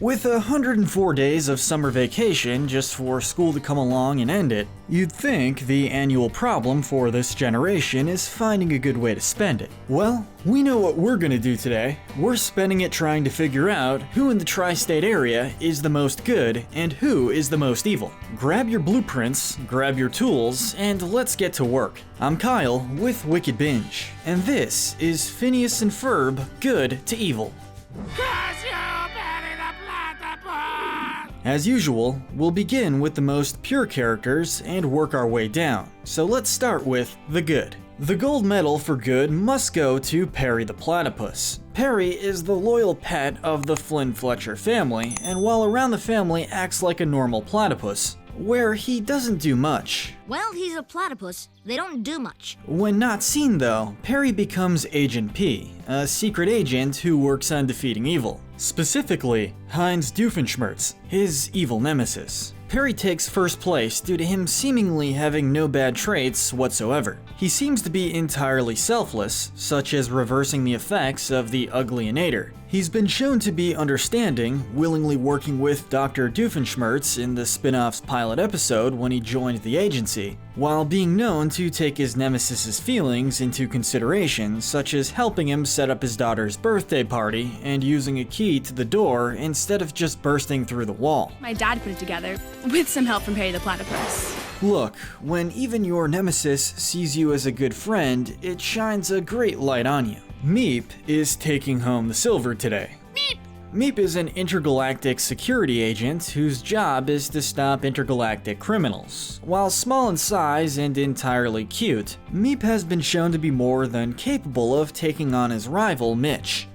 With 104 days of summer vacation just for school to come along and end it, you'd think the annual problem for this generation is finding a good way to spend it. Well, we know what we're gonna do today. We're spending it trying to figure out who in the tri-state area is the most good and who is the most evil. Grab your blueprints, grab your tools, and let's get to work. I'm Kyle with Wicked Binge, and this is Phineas and Ferb Good to Evil. As usual, we'll begin with the most pure characters and work our way down, so let's start with the good. The gold medal for good must go to Perry the Platypus. Perry is the loyal pet of the Flynn Fletcher family, and while around the family acts like a normal platypus, where he doesn't do much. Well, he's a platypus. They don't do much. When not seen though, Perry becomes Agent P, a secret agent who works on defeating evil. Specifically, Heinz Doofenshmirtz, his evil nemesis. Perry takes first place due to him seemingly having no bad traits whatsoever. He seems to be entirely selfless, such as reversing the effects of the Uglyonator. He's been shown to be understanding, willingly working with Dr. Doofenshmirtz in the spin-off's pilot episode when he joined the agency, while being known to take his nemesis's feelings into consideration, such as helping him set up his daughter's birthday party and using a key to the door instead of just bursting through the wall. My dad put it together, with some help from Perry the Platypus. Look, when even your nemesis sees you as a good friend, it shines a great light on you. Meep is taking home the silver today. Meep is an intergalactic security agent whose job is to stop intergalactic criminals. While small in size and entirely cute, Meep has been shown to be more than capable of taking on his rival Mitch.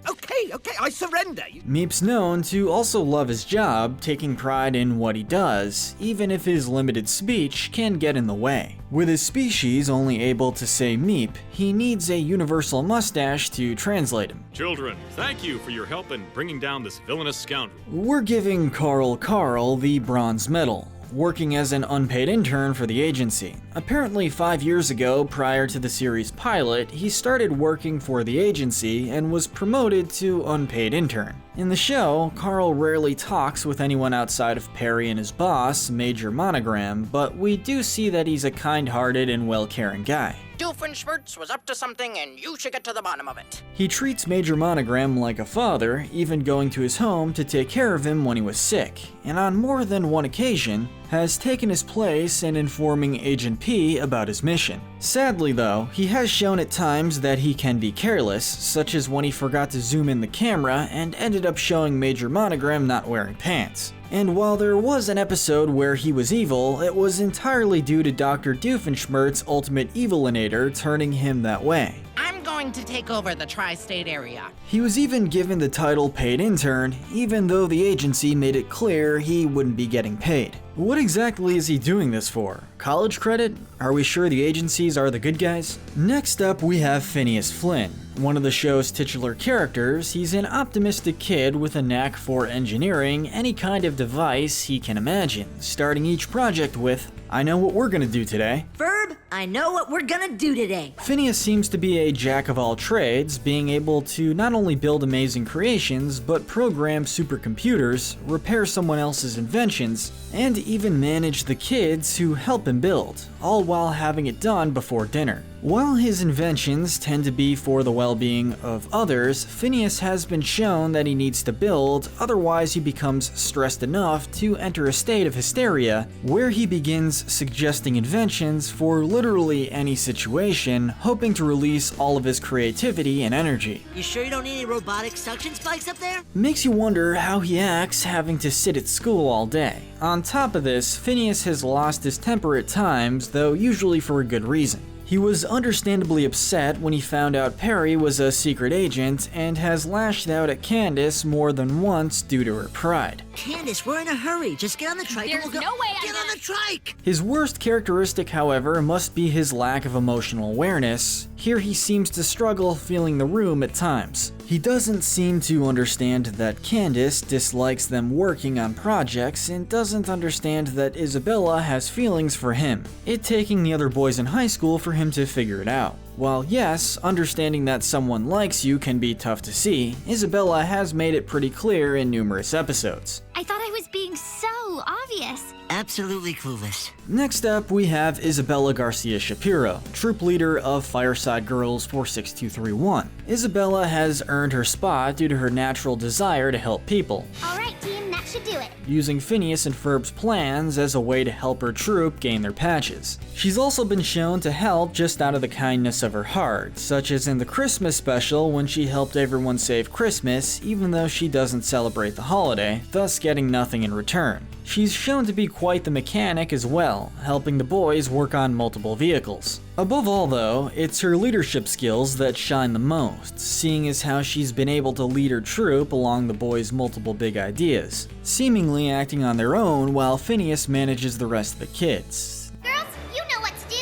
Okay, I surrender. Meep's known to also love his job, taking pride in what he does, even if his limited speech can get in the way. With his species only able to say Meep, he needs a universal mustache to translate him. Children, thank you for your help in bringing down this villainous scoundrel. We're giving Carl the bronze medal, working as an unpaid intern for the agency. Apparently 5 years ago, prior to the series pilot, he started working for the agency and was promoted to unpaid intern. In the show, Carl rarely talks with anyone outside of Perry and his boss, Major Monogram, but we do see that he's a kind-hearted and well-caring guy. Doofenshmirtz was up to something and you should get to the bottom of it. He treats Major Monogram like a father, even going to his home to take care of him when he was sick, and on more than one occasion, has taken his place in informing Agent P about his mission. Sadly though, he has shown at times that he can be careless, such as when he forgot to zoom in the camera and ended up showing Major Monogram not wearing pants. And while there was an episode where he was evil, it was entirely due to Dr. Doofenshmirtz's ultimate evilinator turning him that way. I'm going to take over the tri-state area. He was even given the title paid intern, even though the agency made it clear he wouldn't be getting paid. What exactly is he doing this for? College credit? Are we sure the agencies are the good guys? Next up, we have Phineas Flynn. One of the show's titular characters, he's an optimistic kid with a knack for engineering any kind of device he can imagine, starting each project with, "I know what we're gonna do today." Ferb, I know what we're gonna do today. Phineas seems to be a jack of all trades, being able to not only build amazing creations, but program supercomputers, repair someone else's inventions, and even manage the kids who help him build, all while having it done before dinner. While his inventions tend to be for the well-being of others, Phineas has been shown that he needs to build, otherwise he becomes stressed enough to enter a state of hysteria where he begins suggesting inventions for literally any situation, hoping to release all of his creativity and energy. You sure you don't need any robotic suction spikes up there? Makes you wonder how he acts having to sit at school all day. On top of this, Phineas has lost his temper at times, though usually for a good reason. He was understandably upset when he found out Perry was a secret agent and has lashed out at Candace more than once due to her pride. Candace, we're in a hurry. Just get on the trike There's and we'll go. no way I'm Get on gonna- the trike! His worst characteristic, however, must be his lack of emotional awareness. Here he seems to struggle feeling the room at times. He doesn't seem to understand that Candace dislikes them working on projects and doesn't understand that Isabella has feelings for him, it taking the other boys in high school for him to figure it out. While yes, understanding that someone likes you can be tough to see, Isabella has made it pretty clear in numerous episodes. I thought I was being so obvious. Absolutely clueless. Next up, we have Isabella Garcia Shapiro, troop leader of Fireside Girls 46231. Isabella has earned her spot due to her natural desire to help people, All right, team, that should do it. using Phineas and Ferb's plans as a way to help her troop gain their patches. She's also been shown to help just out of the kindness of her heart, such as in the Christmas special when she helped everyone save Christmas even though she doesn't celebrate the holiday, thus getting nothing in return. She's shown to be quite the mechanic as well, helping the boys work on multiple vehicles. Above all though, it's her leadership skills that shine the most, seeing as how she's been able to lead her troop along the boys' multiple big ideas, seemingly acting on their own while Phineas manages the rest of the kids. Girls, you know what to do.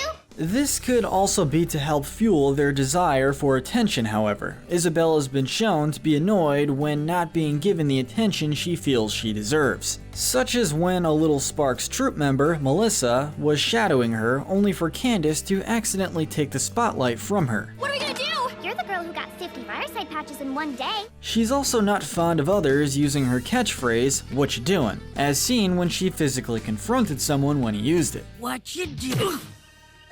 This could also be to help fuel their desire for attention, however. Isabella's been shown to be annoyed when not being given the attention she feels she deserves. Such as when a Little Sparks troop member, Melissa, was shadowing her only for Candace to accidentally take the spotlight from her. What are we gonna do? You're the girl who got 50 fireside patches in one day. She's also not fond of others using her catchphrase, "What you doing?" as seen when she physically confronted someone when he used it. What you do?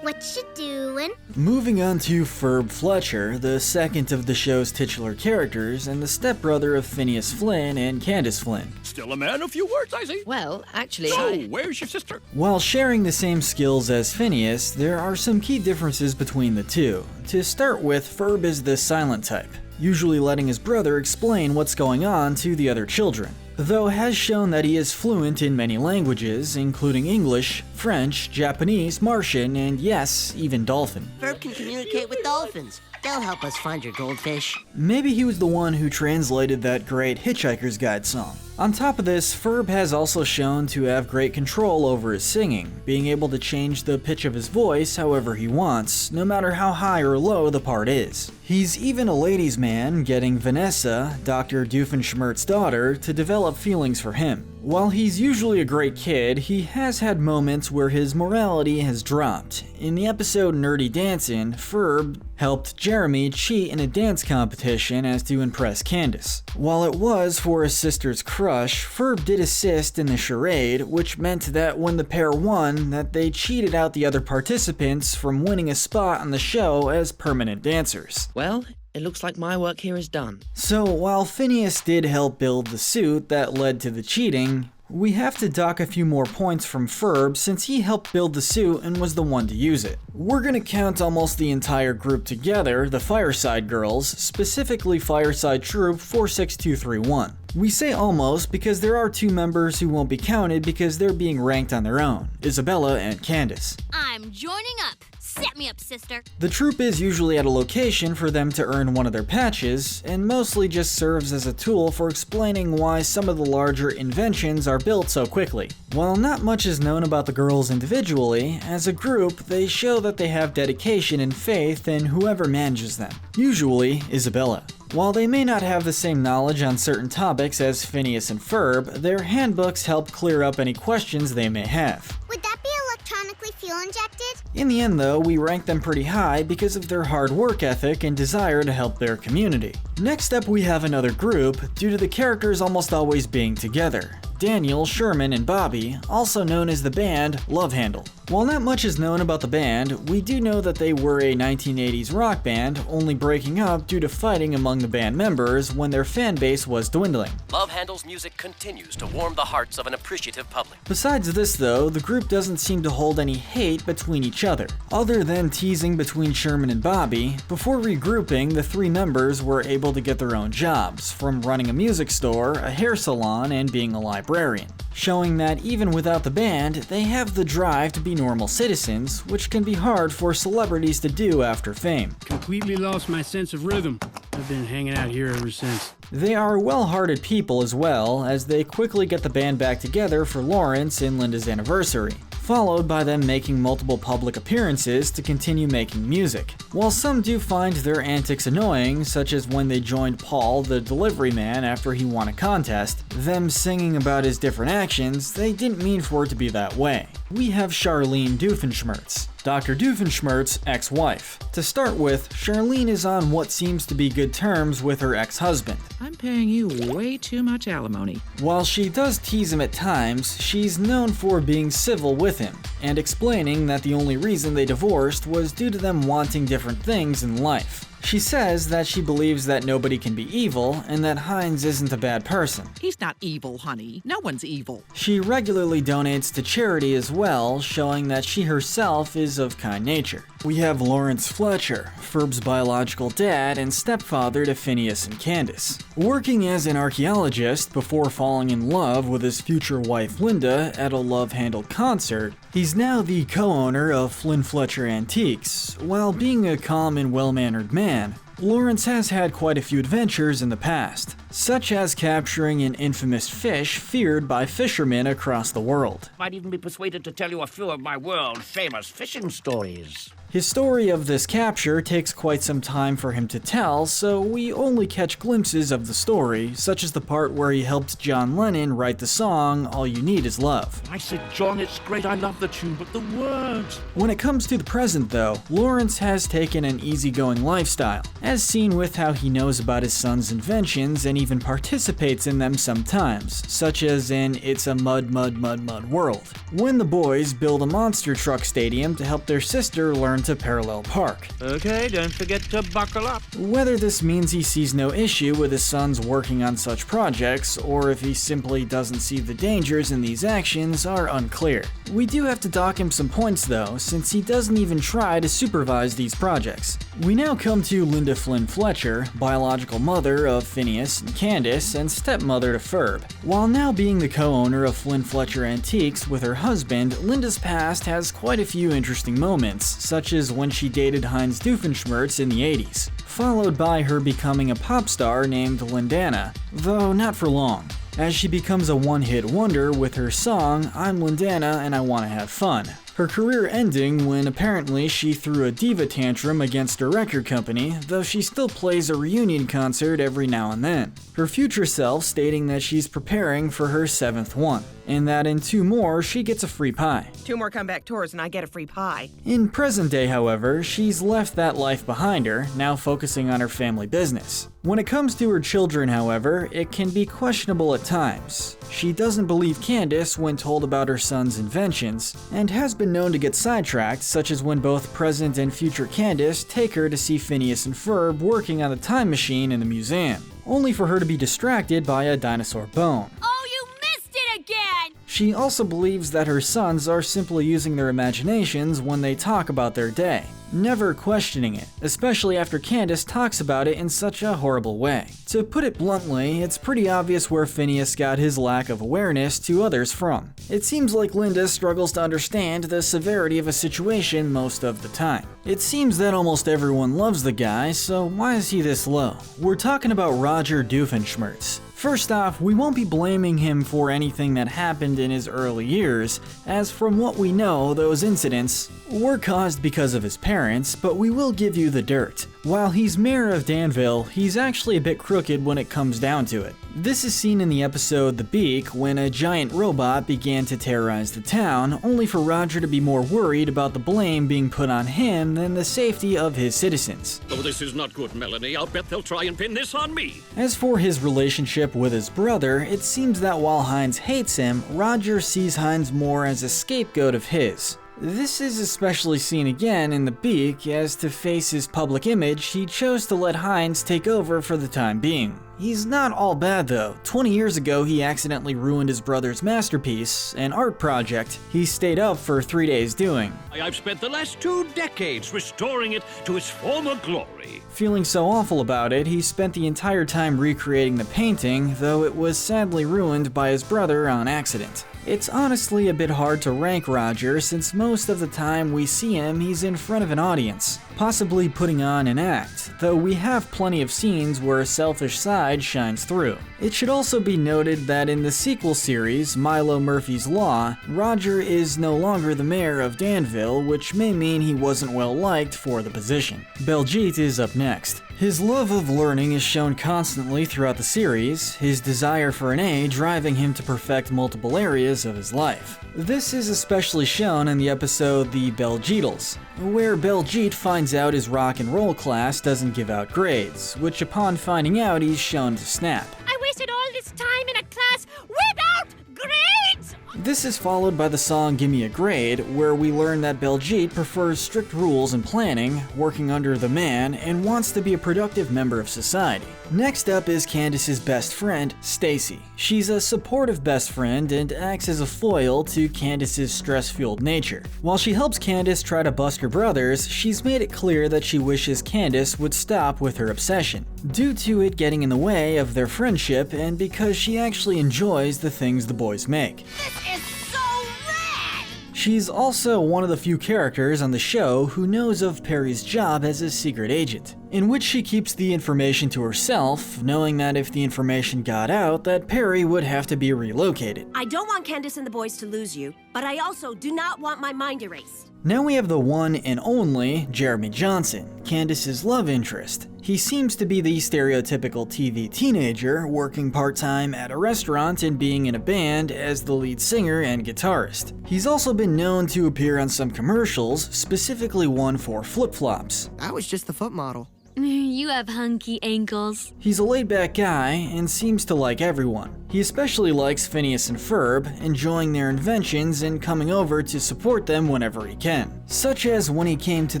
What you doing? Moving on to Ferb Fletcher, the second of the show's titular characters and the stepbrother of Phineas Flynn and Candace Flynn. Still a man of few words, I see. Well, actually, So, where's your sister? While sharing the same skills as Phineas, there are some key differences between the two. To start with, Ferb is the silent type, usually letting his brother explain what's going on to the other children, though has shown that he is fluent in many languages, including English, French, Japanese, Martian, and yes, even Dolphin. Ferb can communicate with dolphins. They'll help us find your goldfish. Maybe he was the one who translated that great Hitchhiker's Guide song. On top of this, Ferb has also shown to have great control over his singing, being able to change the pitch of his voice however he wants, no matter how high or low the part is. He's even a ladies' man, getting Vanessa, Dr. Doofenshmirtz's daughter, to develop feelings for him. While he's usually a great kid, he has had moments where his morality has dropped. In the episode Nerdy Dancin', Ferb helped Jeremy cheat in a dance competition as to impress Candace. While it was for his sister's crush, Ferb did assist in the charade, which meant that when the pair won, that they cheated out the other participants from winning a spot on the show as permanent dancers. well, it looks like my work here is done. So while Phineas did help build the suit that led to the cheating, we have to dock a few more points from Ferb since he helped build the suit and was the one to use it. We're gonna count almost the entire group together, the Fireside Girls, specifically Fireside Troop 46231. We say almost because there are two members who won't be counted because they're being ranked on their own, Isabella and Candace. I'm joining up. Set me up, sister. The troop is usually at a location for them to earn one of their patches, and mostly just serves as a tool for explaining why some of the larger inventions are built so quickly. While not much is known about the girls individually, as a group, they show that they have dedication and faith in whoever manages them, usually Isabella. While they may not have the same knowledge on certain topics as Phineas and Ferb, their handbooks help clear up any questions they may have. Would that be electronically fuel injected? In the end though, we rank them pretty high because of their hard work ethic and desire to help their community. Next up we have another group, due to the characters almost always being together. Daniel, Sherman, and Bobby, also known as the band Love Handle. While not much is known about the band, we do know that they were a 1980s rock band, only breaking up due to fighting among the band members when their fan base was dwindling. Love Handle's music continues to warm the hearts of an appreciative public. Besides this though, the group doesn't seem to hold any hate between each other, other than teasing between Sherman and Bobby. Before regrouping, the three members were able to get their own jobs, from running a music store, a hair salon, and being a librarian, showing that even without the band, they have the drive to be normal citizens, which can be hard for celebrities to do after fame. Completely lost my sense of rhythm. I've been hanging out here ever since. They are well-hearted people as well, as they quickly get the band back together for Lawrence and Linda's anniversary, followed by them making multiple public appearances to continue making music. While some do find their antics annoying, such as when they joined Paul, the delivery man, after he won a contest, them singing about his different actions, they didn't mean for it to be that way. We have Charlene Doofenshmirtz. Dr. Doofenshmirtz's ex-wife. To start with, Charlene is on what seems to be good terms with her ex-husband. I'm paying you way too much alimony. While she does tease him at times, she's known for being civil with him, and explaining that the only reason they divorced was due to them wanting different things in life. She says that she believes that nobody can be evil, and that Hines isn't a bad person. He's not evil, honey. No one's evil. She regularly donates to charity as well, showing that she herself is of kind nature. We have Lawrence Fletcher, Ferb's biological dad and stepfather to Phineas and Candace. Working as an archaeologist before falling in love with his future wife Linda at a love-handled concert, he's now the co-owner of Flynn Fletcher Antiques. While being a calm and well-mannered man, Lawrence has had quite a few adventures in the past, such as capturing an infamous fish feared by fishermen across the world. Might even be persuaded to tell you a few of my world-famous fishing stories. His story of this capture takes quite some time for him to tell, so we only catch glimpses of the story, such as the part where he helped John Lennon write the song All You Need Is Love. I said, John, it's great, I love the tune, but the words... When it comes to the present though, Lawrence has taken an easygoing lifestyle, as seen with how he knows about his son's inventions and even participates in them sometimes, such as in It's a Mud World, when the boys build a monster truck stadium to help their sister learn to parallel park. Okay, don't forget to buckle up. Whether this means he sees no issue with his sons working on such projects, or if he simply doesn't see the dangers in these actions, are unclear. We do have to dock him some points though, since he doesn't even try to supervise these projects. We now come to Linda Flynn Fletcher, biological mother of Phineas and Candace, and stepmother to Ferb. While now being the co-owner of Flynn Fletcher Antiques with her husband, Linda's past has quite a few interesting moments, such as when she dated Heinz Doofenshmirtz in the 80s, followed by her becoming a pop star named Lindana, though not for long, as she becomes a one-hit wonder with her song I'm Lindana and I Wanna Have Fun. Her career ending when apparently she threw a diva tantrum against her record company, though she still plays a reunion concert every now and then. Her future self stating that she's preparing for her 7th one, and that in 2 more she gets a free pie. 2 more comeback tours and I get a free pie. In present day, however, she's left that life behind her, now focusing on her family business. When it comes to her children, however, it can be questionable at times. She doesn't believe Candace when told about her son's inventions, and has been known to get sidetracked, such as when both present and future Candace take her to see Phineas and Ferb working on the time machine in the museum, only for her to be distracted by a dinosaur bone. Oh, you missed it again! She also believes that her sons are simply using their imaginations when they talk about their day, never questioning it, especially after Candace talks about it in such a horrible way. To put it bluntly, it's pretty obvious where Phineas got his lack of awareness to others from. It seems like Linda struggles to understand the severity of a situation most of the time. It seems that almost everyone loves the guy, so why is he this low? We're talking about Roger Doofenshmirtz. First off, we won't be blaming him for anything that happened in his early years, as from what we know, those incidents were caused because of his parents, but we will give you the dirt. While he's mayor of Danville, he's actually a bit crooked when it comes down to it. This is seen in the episode The Beak, when a giant robot began to terrorize the town, only for Roger to be more worried about the blame being put on him than the safety of his citizens. Oh, this is not good, Melanie. I'll bet they'll try and pin this on me. As for his relationship with his brother, it seems that while Hines hates him, Roger sees Hines more as a scapegoat of his. This is especially seen again in The Beak, as to face his public image, he chose to let Hines take over for the time being. He's not all bad though. 20 years ago he accidentally ruined his brother's masterpiece, an art project he stayed up for 3 days doing. I've spent the last 2 decades restoring it to its former glory. Feeling so awful about it, he spent the entire time recreating the painting, though it was sadly ruined by his brother on accident. It's honestly a bit hard to rank Roger, since most of the time we see him he's in front of an audience, possibly putting on an act, though we have plenty of scenes where a selfish side shines through. It should also be noted that in the sequel series, Milo Murphy's Law, Roger is no longer the mayor of Danville, which may mean he wasn't well liked for the position. Beljeet is up next. His love of learning is shown constantly throughout the series, his desire for an A driving him to perfect multiple areas of his life. This is especially shown in the episode The Beljeetles, where Beljeet finds out his rock and roll class doesn't give out grades, which upon finding out he's shown to snap. I wasted all this time in a class without grades! This is followed by the song Gimme a Grade, where we learn that Beljeet prefers strict rules and planning, working under the man, and wants to be a productive member of society. Next up is Candace's best friend, Stacy. She's a supportive best friend and acts as a foil to Candace's stress-fueled nature. While she helps Candace try to bust her brothers, she's made it clear that she wishes Candace would stop with her obsession, due to it getting in the way of their friendship and because she actually enjoys the things the boys make. This is so rad! She's also one of the few characters on the show who knows of Perry's job as a secret agent, in which she keeps the information to herself, knowing that if the information got out, that Perry would have to be relocated. I don't want Candace and the boys to lose you, but I also do not want my mind erased. Now we have the one and only Jeremy Johnson, Candace's love interest. He seems to be the stereotypical TV teenager, working part-time at a restaurant and being in a band as the lead singer and guitarist. He's also been known to appear on some commercials, specifically one for flip-flops. I was just the foot model. You have hunky ankles. He's a laid-back guy and seems to like everyone. He especially likes Phineas and Ferb, enjoying their inventions and coming over to support them whenever he can, such as when he came to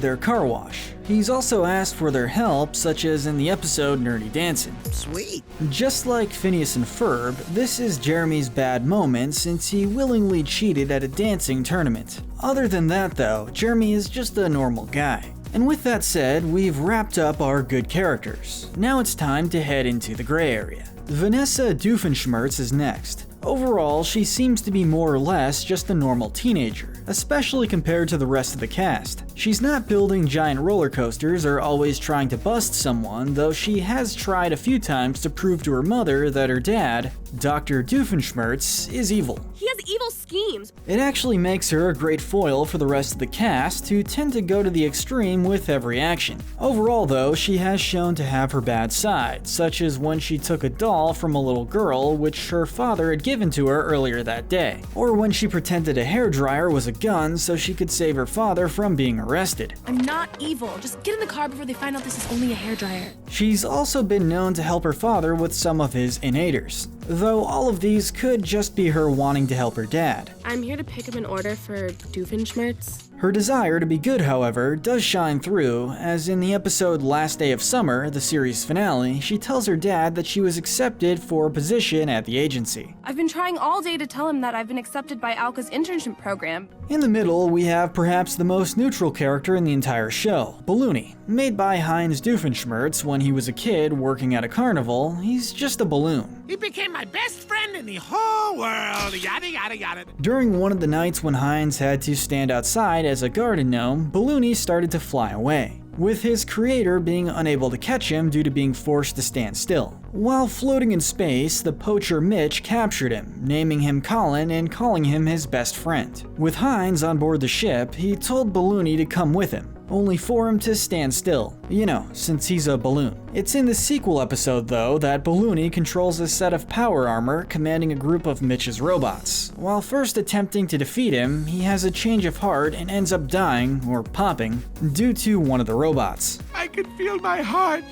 their car wash. He's also asked for their help, such as in the episode Nerdy Dancing. Sweet. Just like Phineas and Ferb, this is Jeremy's bad moment since he willingly cheated at a dancing tournament. Other than that though, Jeremy is just a normal guy. And with that said, we've wrapped up our good characters. Now it's time to head into the gray area. Vanessa Doofenshmirtz is next. Overall, she seems to be more or less just a normal teenager, especially compared to the rest of the cast. She's not building giant roller coasters or always trying to bust someone, though she has tried a few times to prove to her mother that her dad, Dr. Doofenshmirtz, is evil. He has evil schemes. It actually makes her a great foil for the rest of the cast, who tend to go to the extreme with every action. Overall though, she has shown to have her bad side, such as when she took a doll from a little girl which her father had given to her earlier that day, or when she pretended a hairdryer was a gun so she could save her father from being arrested. I'm not evil. Just get in the car before they find out this is only a hairdryer. She's also been known to help her father with some of his innators, though all of these could just be her wanting to help her dad. I'm here to pick up an order for Doofenshmirtz. Her desire to be good, however, does shine through, as in the episode Last Day of Summer, the series finale, she tells her dad that she was accepted for a position at the agency. I've been trying all day to tell him that I've been accepted by Alka's internship program. In the middle, we have perhaps the most neutral character in the entire show, Balloony. Made by Heinz Doofenshmirtz when he was a kid working at a carnival, he's just a balloon. He became my best friend in the whole world, yada yada yada. During one of the nights when Heinz had to stand outside as a garden gnome, Balloony started to fly away, with his creator being unable to catch him due to being forced to stand still. While floating in space, the poacher Mitch captured him, naming him Colin and calling him his best friend. With Heinz on board the ship, he told Balloony to come with him, only for him to stand still, you know, since he's a balloon. It's in the sequel episode though that Balloony controls a set of power armor commanding a group of Mitch's robots. While first attempting to defeat him, he has a change of heart and ends up dying, or popping, due to one of the robots. I can feel my heart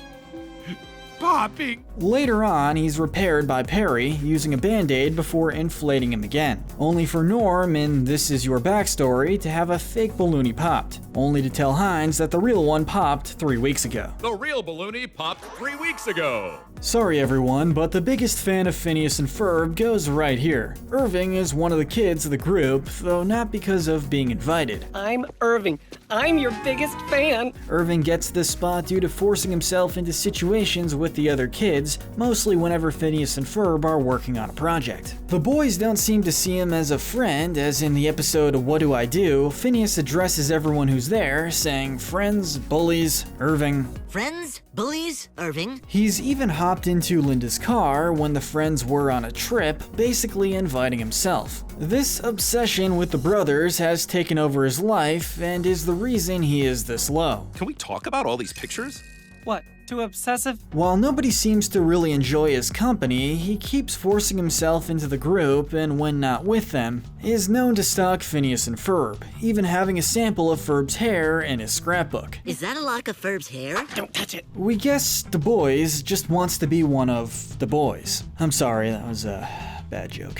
popping. Later on, he's repaired by Perry using a band-aid before inflating him again, only for Norm in This Is Your Backstory to have a fake Balloony popped, only to tell Heinz that the real one popped 3 weeks ago. The real Balloony popped 3 weeks ago. Sorry everyone, but the biggest fan of Phineas and Ferb goes right here. Irving is one of the kids of the group, though not because of being invited. I'm Irving. I'm your biggest fan. Irving gets this spot due to forcing himself into situations with the other kids, mostly whenever Phineas and Ferb are working on a project. The boys don't seem to see him as a friend, as in the episode What Do I Do, Phineas addresses everyone who's there, saying friends, bullies, Irving. Friends, bullies, Irving. He's even hopped into Linda's car when the friends were on a trip, basically inviting himself. This obsession with the brothers has taken over his life and is the reason he is this low. Can we talk about all these pictures? What, too obsessive? While nobody seems to really enjoy his company, he keeps forcing himself into the group, and when not with them, is known to stalk Phineas and Ferb, even having a sample of Ferb's hair in his scrapbook. Is that a lock of Ferb's hair? Don't touch it. We guess the boys just wants to be one of the boys. I'm sorry, that was a bad joke.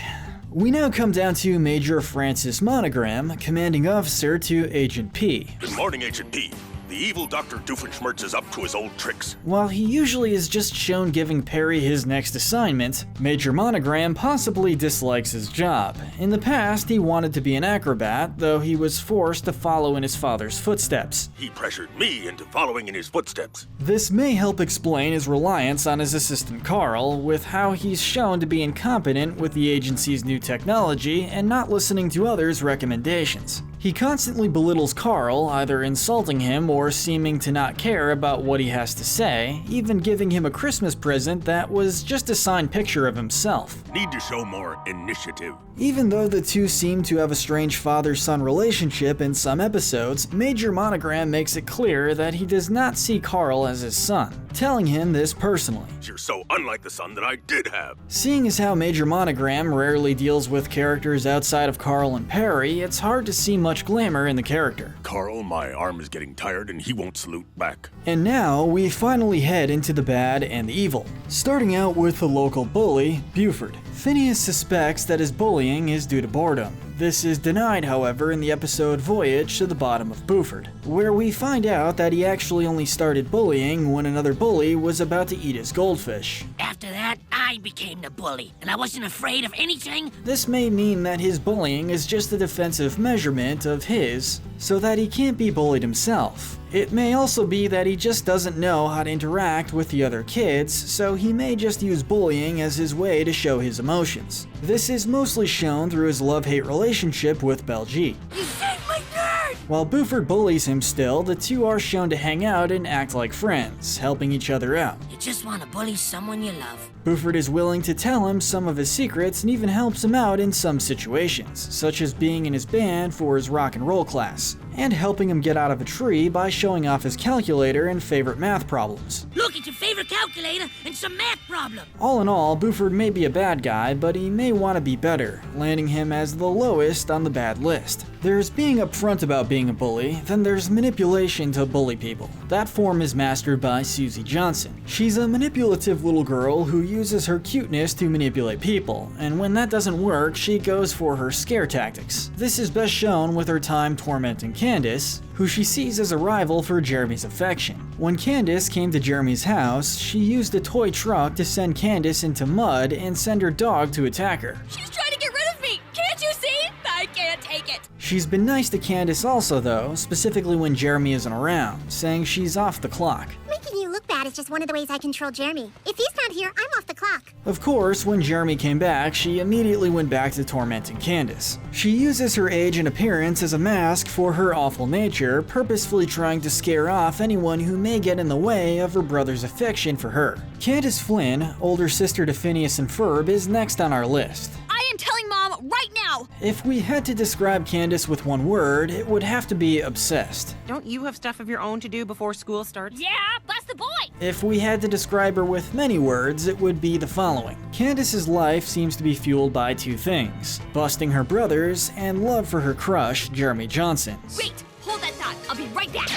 We now come down to Major Francis Monogram, commanding officer to Agent P. Good morning, Agent P. The evil Dr. Doofenshmirtz is up to his old tricks. While he usually is just shown giving Perry his next assignment, Major Monogram possibly dislikes his job. In the past, he wanted to be an acrobat, though he was forced to follow in his father's footsteps. He pressured me into following in his footsteps. This may help explain his reliance on his assistant Carl, with how he's shown to be incompetent with the agency's new technology and not listening to others' recommendations. He constantly belittles Carl, either insulting him or seeming to not care about what he has to say, even giving him a Christmas present that was just a signed picture of himself. Need to show more initiative. Even though the two seem to have a strange father-son relationship in some episodes, Major Monogram makes it clear that he does not see Carl as his son, telling him this personally. You're so unlike the son that I did have. Seeing as how Major Monogram rarely deals with characters outside of Carl and Perry, it's hard to see much glamour in the character. Carl, my arm is getting tired and he won't salute back. And now we finally head into the bad and the evil. Starting out with the local bully, Buford. Phineas suspects that his bullying is due to boredom. This is denied, however, in the episode Voyage to the Bottom of Buford, where we find out that he actually only started bullying when another bully was about to eat his goldfish. After that, I became the bully, and I wasn't afraid of anything. This may mean that his bullying is just a defensive measurement of his, so that he can't be bullied himself. It may also be that he just doesn't know how to interact with the other kids, so he may just use bullying as his way to show his emotions. This is mostly shown through his love-hate relationship with Belgie. You saved my nerd! While Buford bullies him still, the two are shown to hang out and act like friends, helping each other out. You just want to bully someone you love. Buford is willing to tell him some of his secrets and even helps him out in some situations, such as being in his band for his rock and roll class, and helping him get out of a tree by showing off his calculator and favorite math problems. Look, it's your favorite calculator and some math problem. All in all, Buford may be a bad guy, but he may want to be better, landing him as the lowest on the bad list. There's being upfront about being a bully, then there's manipulation to bully people. That form is mastered by Susie Johnson. She's a manipulative little girl who uses her cuteness to manipulate people, and when that doesn't work, she goes for her scare tactics. This is best shown with her time tormenting Candace, who she sees as a rival for Jeremy's affection. When Candace came to Jeremy's house, she used a toy truck to send Candace into mud and send her dog to attack her. She's trying to get rid of me! Can't you see? I can't take it! She's been nice to Candace also though, specifically when Jeremy isn't around, saying she's off the clock. Making you look bad is just one of the ways I control Jeremy. If he's not here, I'm off the clock. Of course, when Jeremy came back, she immediately went back to tormenting Candace. She uses her age and appearance as a mask for her awful nature, purposefully trying to scare off anyone who may get in the way of her brother's affection for her. Candace Flynn, older sister to Phineas and Ferb, is next on our list. I am telling Mom right now! If we had to describe Candace with one word, it would have to be obsessed. Don't you have stuff of your own to do before school starts? Yeah, bless the boy! If we had to describe her with many words, it would be the following. Candace's life seems to be fueled by two things: busting her brothers and love for her crush, Jeremy Johnson. Wait! Hold that thought! I'll be right back!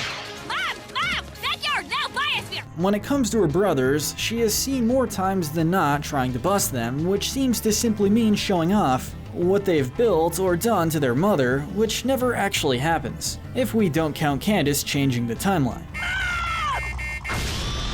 Mom! Backyard! Now biosphere! When it comes to her brothers, she is seen more times than not trying to bust them, which seems to simply mean showing off what they've built or done to their mother, which never actually happens, if we don't count Candace changing the timeline.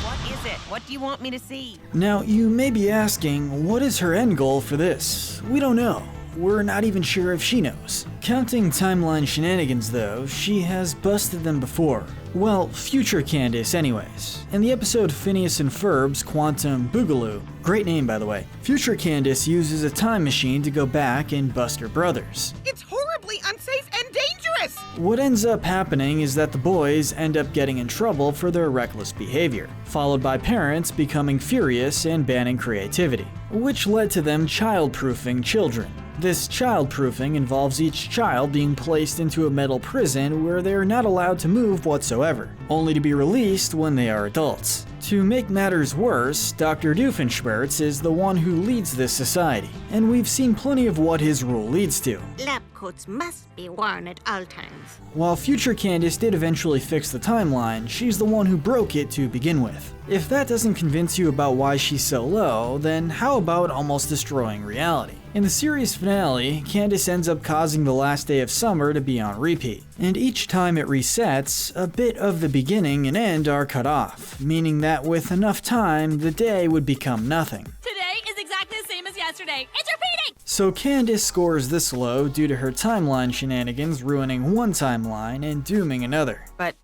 What is it? What do you want me to see? Now, you may be asking, what is her end goal for this? We don't know. We're not even sure if she knows. Counting timeline shenanigans though, she has busted them before. Well, future Candace anyways. In the episode Phineas and Ferb's Quantum Boogaloo, great name by the way, future Candace uses a time machine to go back and bust her brothers. It's horribly unsafe and dangerous! What ends up happening is that the boys end up getting in trouble for their reckless behavior, followed by parents becoming furious and banning creativity, which led to them child-proofing children. This child-proofing involves each child being placed into a metal prison where they are not allowed to move whatsoever, only to be released when they are adults. To make matters worse, Dr. Doofenshmirtz is the one who leads this society, and we've seen plenty of what his rule leads to. Lab coats must be worn at all times. While future Candace did eventually fix the timeline, she's the one who broke it to begin with. If that doesn't convince you about why she's so low, then how about almost destroying reality? In the series finale, Candace ends up causing the last day of summer to be on repeat, and each time it resets, a bit of the beginning and end are cut off, meaning that with enough time, the day would become nothing. Today is exactly the same as yesterday. It's repeating! So Candace scores this low due to her timeline shenanigans ruining one timeline and dooming another. But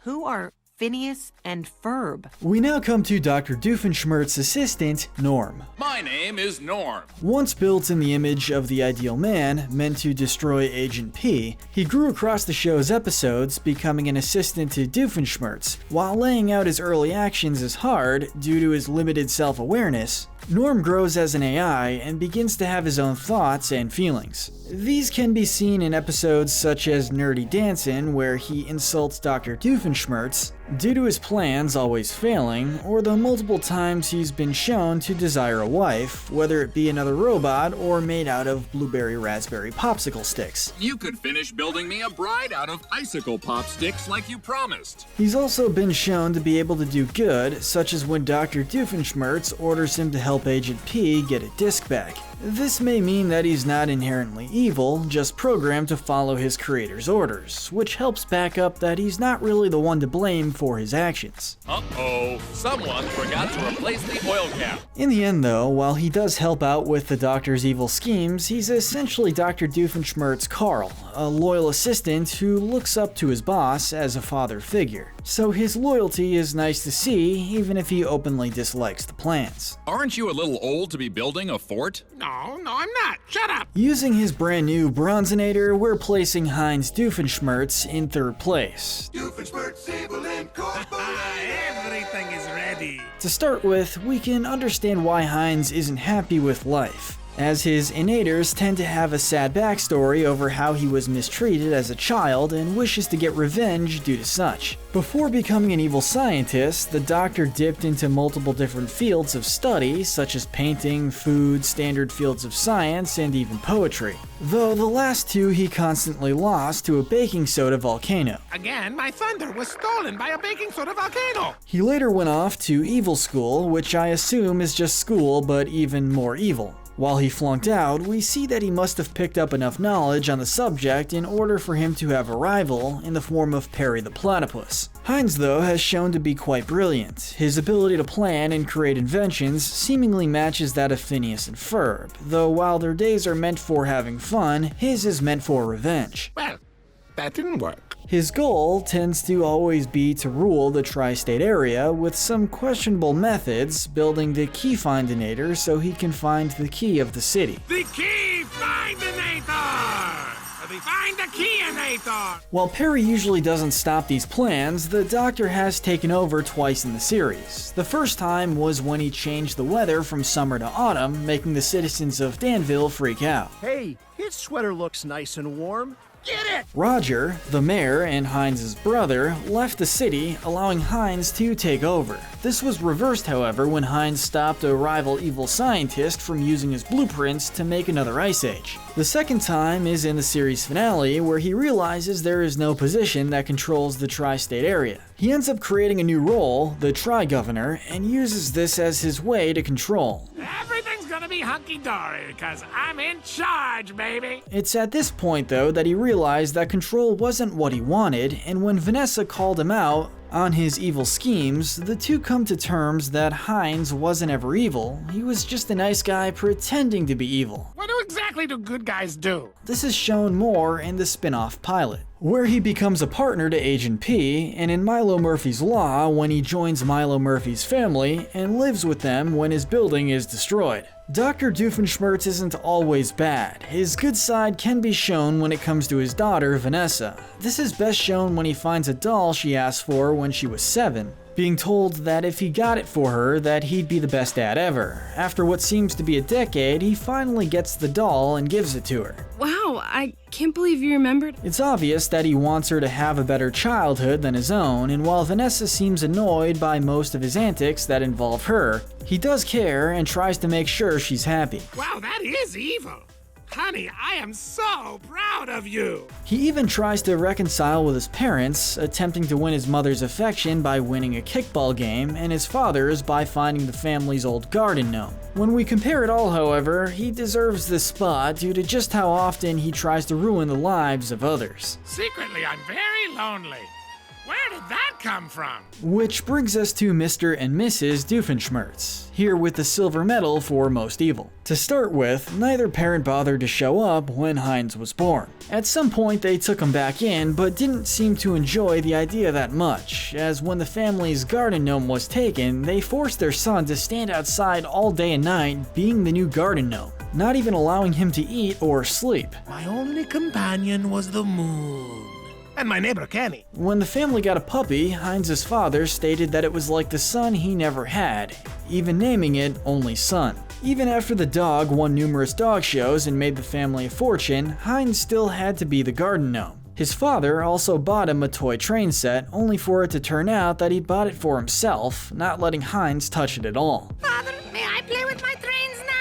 who are Phineas and Ferb? We now come to Dr. Doofenshmirtz's assistant, Norm. My name is Norm. Once built in the image of the ideal man, meant to destroy Agent P, he grew across the show's episodes, becoming an assistant to Doofenshmirtz. While laying out his early actions as hard, due to his limited self-awareness, Norm grows as an AI and begins to have his own thoughts and feelings. These can be seen in episodes such as Nerdy Dancin', where he insults Dr. Doofenshmirtz due to his plans always failing, or the multiple times he's been shown to desire a wife, whether it be another robot or made out of blueberry raspberry popsicle sticks. You could finish building me a bride out of icicle pop sticks like you promised. He's also been shown to be able to do good, such as when Dr. Doofenshmirtz orders him to help Agent P get a disc back. This may mean that he's not inherently evil, just programmed to follow his creator's orders, which helps back up that he's not really the one to blame for his actions. Uh-oh, someone forgot to replace the oil cap. In the end though, while he does help out with the Doctor's evil schemes, he's essentially Dr. Doofenshmirtz Carl, a loyal assistant who looks up to his boss as a father figure. So his loyalty is nice to see, even if he openly dislikes the plans. Aren't you a little old to be building a fort? No, I'm not. Shut up. Using his brand new Bronzinator, we're placing Heinz Doofenshmirtz in third place. Doofenshmirtz Evil Incorporated. Everything is ready. To start with, we can understand why Heinz isn't happy with life, as his innators tend to have a sad backstory over how he was mistreated as a child and wishes to get revenge due to such. Before becoming an evil scientist, the Doctor dipped into multiple different fields of study, such as painting, food, standard fields of science, and even poetry. Though the last two he constantly lost to a baking soda volcano. Again, my thunder was stolen by a baking soda volcano. He later went off to evil school, which I assume is just school but even more evil. While he flunked out, we see that he must have picked up enough knowledge on the subject in order for him to have a rival in the form of Perry the Platypus. Heinz, though, has shown to be quite brilliant. His ability to plan and create inventions seemingly matches that of Phineas and Ferb, though while their days are meant for having fun, his is meant for revenge. Well, that didn't work. His goal tends to always be to rule the tri-state area with some questionable methods, building the key findinator so he can find the key of the city. The key findinator! The find the keyinator! While Perry usually doesn't stop these plans, the Doctor has taken over twice in the series. The first time was when he changed the weather from summer to autumn, making the citizens of Danville freak out. Hey, his sweater looks nice and warm. Get it! Roger, the mayor and Heinz's brother, left the city, allowing Heinz to take over. This was reversed, however, when Heinz stopped a rival evil scientist from using his blueprints to make another ice age. The second time is in the series finale, where he realizes there is no position that controls the tri-state area. He ends up creating a new role, the Tri-Governor, and uses this as his way to control. Everything's gonna be hunky-dory, because I'm in charge, baby! It's at this point, though, that he realized that control wasn't what he wanted, and when Vanessa called him out on his evil schemes, the two come to terms that Heinz wasn't ever evil, he was just a nice guy pretending to be evil. What exactly do good guys do? This is shown more in the spin-off pilot, where he becomes a partner to Agent P, and in Milo Murphy's Law when he joins Milo Murphy's family and lives with them when his building is destroyed. Dr. Doofenshmirtz isn't always bad. His good side can be shown when it comes to his daughter, Vanessa. This is best shown when he finds a doll she asked for when she was 7. being told that if he got it for her that he'd be the best dad ever. After what seems to be a decade, he finally gets the doll and gives it to her. Wow, I can't believe you remembered. It's obvious that he wants her to have a better childhood than his own, and while Vanessa seems annoyed by most of his antics that involve her, he does care and tries to make sure she's happy. Wow, that is evil. Honey, I am so proud of you. He even tries to reconcile with his parents, attempting to win his mother's affection by winning a kickball game, and his father's by finding the family's old garden gnome. When we compare it all, however, he deserves this spot due to just how often he tries to ruin the lives of others. Secretly, I'm very lonely. Where did that come from? Which brings us to Mr. and Mrs. Doofenshmirtz, here with the silver medal for most evil. To start with, neither parent bothered to show up when Heinz was born. At some point they took him back in, but didn't seem to enjoy the idea that much, as when the family's garden gnome was taken, they forced their son to stand outside all day and night being the new garden gnome, not even allowing him to eat or sleep. My only companion was the moon. And my neighbor Kenny. When the family got a puppy, Heinz's father stated that it was like the son he never had, even naming it Only Son. Even after the dog won numerous dog shows and made the family a fortune, Heinz still had to be the garden gnome. His father also bought him a toy train set, only for it to turn out that he bought it for himself, not letting Heinz touch it at all. Father, may I play with my trains now?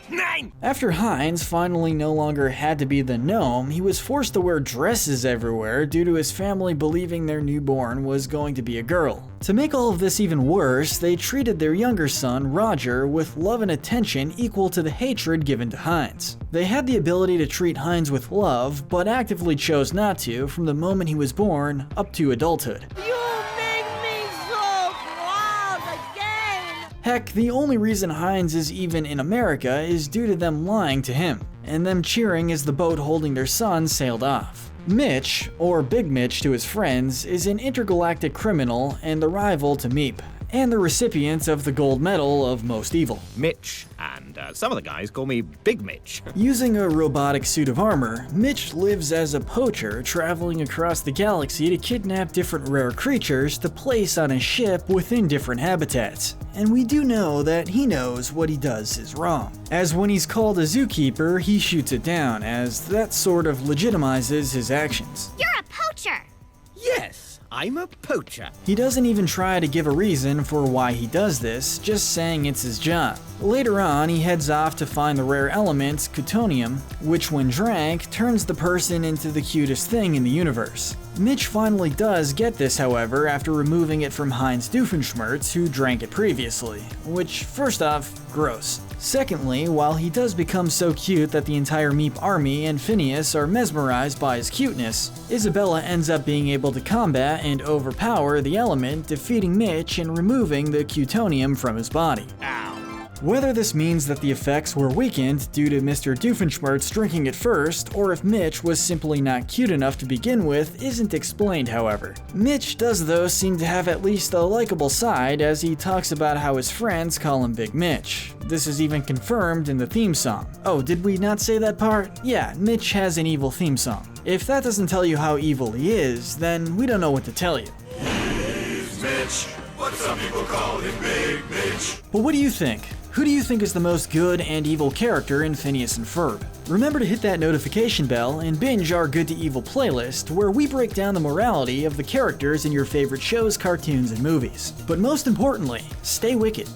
9! After Heinz finally no longer had to be the gnome, he was forced to wear dresses everywhere due to his family believing their newborn was going to be a girl. To make all of this even worse, they treated their younger son, Roger, with love and attention equal to the hatred given to Heinz. They had the ability to treat Heinz with love, but actively chose not to from the moment he was born up to adulthood. Heck, the only reason Heinz is even in America is due to them lying to him, and them cheering as the boat holding their son sailed off. Mitch, or Big Mitch to his friends, is an intergalactic criminal and the rival to Meep, and the recipient of the gold medal of Most Evil. Mitch, and some of the guys call me Big Mitch. Using a robotic suit of armor, Mitch lives as a poacher traveling across the galaxy to kidnap different rare creatures to place on a ship within different habitats. And we do know that he knows what he does is wrong, as when he's called a zookeeper, he shoots it down, as that sort of legitimizes his actions. You're a poacher! Yes, I'm a poacher. He doesn't even try to give a reason for why he does this, just saying it's his job. Later on, he heads off to find the rare element, Cutonium, which when drank, turns the person into the cutest thing in the universe. Mitch finally does get this, however, after removing it from Heinz Doofenshmirtz, who drank it previously, which, first off, gross. Secondly, while he does become so cute that the entire Meep army and Phineas are mesmerized by his cuteness, Isabella ends up being able to combat and overpower the element, defeating Mitch and removing the Cutonium from his body. Whether this means that the effects were weakened due to Mr. Doofenshmirtz drinking it first, or if Mitch was simply not cute enough to begin with, isn't explained, however. Mitch does though seem to have at least a likable side, as he talks about how his friends call him Big Mitch. This is even confirmed in the theme song. Oh, did we not say that part? Yeah, Mitch has an evil theme song. If that doesn't tell you how evil he is, then we don't know what to tell you. He's Mitch, but some people call him Big Mitch. But what do you think? Who do you think is the most good and evil character in Phineas and Ferb? Remember to hit that notification bell and binge our Good to Evil playlist, where we break down the morality of the characters in your favorite shows, cartoons, and movies. But most importantly, stay wicked.